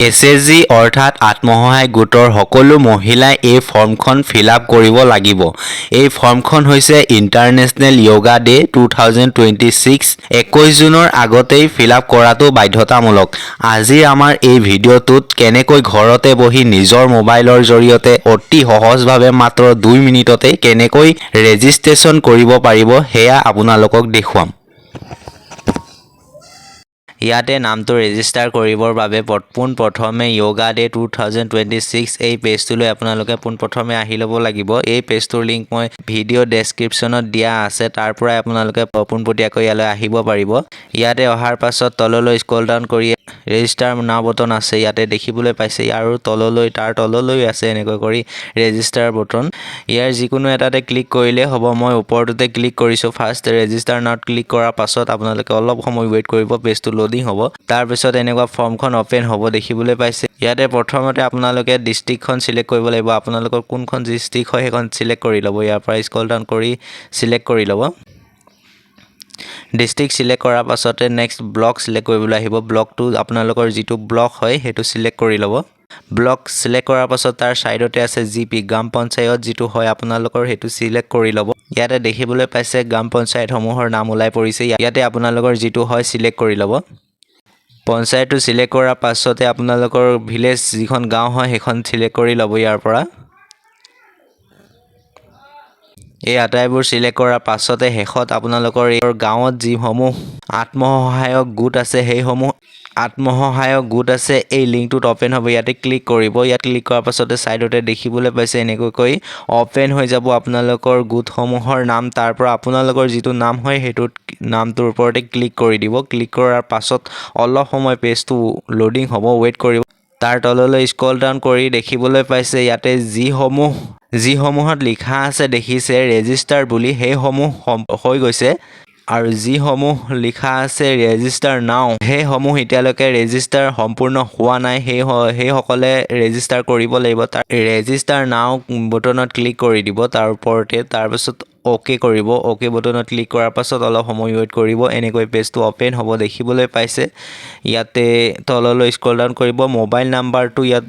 SHG অৰ্থাৎ আত্মসহায়ক গোটৰ সকলো মহিলাই এই ফৰ্মখন ফিল আপ কৰিব লাগিব। এই ফৰ্মখন হৈছে ইণ্টাৰনেশ্যনেল য়োগা ডে 2026 21 জুনৰ আগতেই ফিল আপ কৰাটো বাধ্যতামূলক। আজি আমাৰ এই ভিডিঅ'টোত কেনেকৈ ঘৰতে বহি নিজৰ মোবাইলৰ জৰিয়তে অতি সহজভাৱে মাত্ৰ 2 মিনিটতে কেনেকৈ ৰেজিষ্ট্ৰেশ্যন কৰিব পাৰিব সেয়া আপোনালোকক দেখুৱাম। ইয়াতে নামটো ৰেজিষ্টাৰ কৰিবৰ বাবে পোনপ্ৰথমে য়োগা ডে 2026 এই পেজটোলৈ আপোনালোকে পোনপ্ৰথমে আহি ল'ব লাগিব। এই পেজটোৰ লিংক মই ভিডিঅ' ডেছক্ৰিপশ্যনত দিয়া আছে, তাৰ পৰাই আপোনালোকে পোনপটীয়াকৈ ইয়ালৈ আহিব পাৰিব। ইয়াতে অহাৰ পাছত তললৈ স্ক্ৰল ডাউন কৰি ৰেজিষ্টাৰ নাও বটন আছে, ইয়াতে দেখিবলৈ পাইছে আৰু তাৰ তললৈ আছে এনেকৈ কৰি ৰেজিষ্টাৰ বটন। ইয়াৰ যিকোনো এটাতে ক্লিক কৰিলে হ'ব। মই ওপৰটোতে ক্লিক কৰিছোঁ। ফাৰ্ষ্ট ৰেজিষ্টাৰ নাওত ক্লিক কৰাৰ পাছত আপোনালোকে অলপ সময় ৱেইট কৰিব, পেজটো লোডিং হ'ব। তাৰপিছত এনেকুৱা ফৰ্মখন অপেন হ'ব দেখিবলৈ পাইছে। ইয়াতে প্ৰথমতে আপোনালোকে ডিষ্ট্ৰিক্টখন চিলেক্ট কৰিব লাগিব। আপোনালোকৰ কোনখন ডিষ্ট্ৰিক্ট হয় সেইখন চিলেক্ট কৰি ল'ব। ইয়াৰ পৰা স্ক্ৰল ডাউন কৰি চিলেক্ট কৰি ল'ব। ডিষ্ট্ৰিক্ট চিলেক্ট কৰাৰ পাছতে নেক্সট ব্লক চিলেক্ট কৰিবলৈ আহিব। ব্লকটো আপোনালোকৰ যিটো ব্লক হয় সেইটো চিলেক্ট কৰি ল'ব। ব্লক চিলেক্ট কৰাৰ পাছত তাৰ ছাইডতে আছে GP গ্ৰাম পঞ্চায়ত যিটো হয় আপোনালোকৰ সেইটো চিলেক্ট কৰি ল'ব। ইয়াতে দেখিবলৈ পাইছে গ্ৰাম পঞ্চায়তসমূহৰ নাম ওলাই পৰিছে। ইয়াতে আপোনালোকৰ যিটো হয় চিলেক্ট কৰি ল'ব। পঞ্চায়তটো চিলেক্ট কৰাৰ পাছতে আপোনালোকৰ ভিলেজ যিখন গাঁও হয় সেইখন চিলেক্ট কৰি ল'ব। ইয়াৰ পৰা এই আটাইবোৰ চিলেক্ট কৰাৰ পাছতে শেষত আপোনালোকৰ এই গাঁৱত যিসমূহ আত্মসহায়ক গোট আছে এই লিংকটোত অপেন হ'ব। ইয়াতে ক্লিক কৰিব। ইয়াত ক্লিক কৰাৰ পাছতে ছাইডতে দেখিবলৈ পাইছে এনেকৈ অপেন হৈ যাব আপোনালোকৰ গোটসমূহৰ নাম। তাৰ পৰা আপোনালোকৰ যিটো নাম হয় সেইটোত নামটোৰ ওপৰতে ক্লিক কৰি দিব। ক্লিক কৰাৰ পাছত অলপ সময় পেজটো লোডিং হ'ব, ৱেইট কৰিব। তাৰ তললৈ স্ক্ৰল ডাউন কৰি দেখিবলৈ পাইছে ইয়াতে যিসমূহত লিখা আছে দেখিছে ৰেজিষ্টাৰ বুলি, সেইসমূহ হৈ গৈছে আৰু যিসমূহ লিখা আছে ৰেজিষ্টাৰ নাও সেইসমূহ এতিয়ালৈকে ৰেজিষ্টাৰ সম্পূৰ্ণ হোৱা নাই। সেইসকলে ৰেজিষ্টাৰ কৰিব লাগিব। তাৰ ৰেজিষ্টাৰ নাও বটনত ক্লিক কৰি দিব তাৰ ওপৰতে। তাৰপাছত অ'কে কৰিব। অ'কে বটনত ক্লিক কৰাৰ পাছত অলপ সময় ৱেইট কৰিব। এনেকৈ পেজটো অপেন হ'ব দেখিবলৈ পাইছে। ইয়াতে তললৈ স্ক্ৰল ডাউন কৰিব। মোবাইল নাম্বাৰটো ইয়াত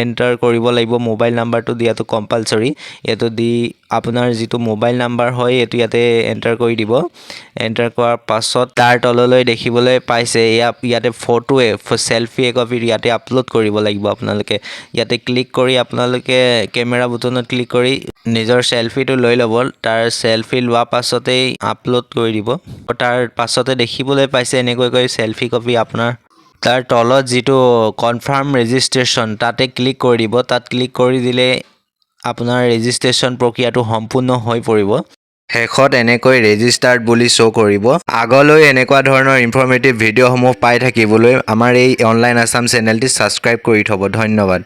এণ্টাৰ কৰিব লাগিব। মোবাইল নাম্বাৰটো দিয়াটো কম্পালচৰি। এইটো দি আপোনাৰ যিটো মোবাইল নাম্বাৰ হয় এইটো ইয়াতে এণ্টাৰ কৰি দিব। এণ্টাৰ কৰাৰ পাছত তাৰ তললৈ দেখিবলৈ পাইছে ইয়াতে চেলফি একপি ইয়াতে আপলোড কৰিব লাগিব আপোনালোকে। ইয়াতে ক্লিক কৰি আপোনালোকে কেমেৰা বুটনত ক্লিক কৰি নিজৰ চেলফিটো লৈ ল'ব। তাৰ চেলফি লোৱাৰ পাছতেই আপলোড কৰি দিব। তাৰ পাছতে দেখিবলৈ পাইছে এনেকৈ চেলফি কপি আপোনাৰ তাৰ তলত যিটো কনফাৰ্ম ৰেজিষ্ট্ৰেশ্যন তাতে ক্লিক কৰি দিব। তাত ক্লিক কৰি দিলে আপোনাৰ ৰেজিষ্ট্ৰেশ্যন প্ৰক্ৰিয়াটো সম্পূৰ্ণ হৈ পৰিব। শেষত এনেকৈ ৰেজিষ্টাৰ্ড বুলি শ্ব' কৰিব। আগলৈ এনেকুৱা ধৰণৰ ইনফৰ্মেটিভ ভিডিঅ'সমূহ পাই থাকিবলৈ আমাৰ এই অনলাইন আছাম চেনেলটি ছাবস্ক্ৰাইব কৰি থ'ব। ধন্যবাদ।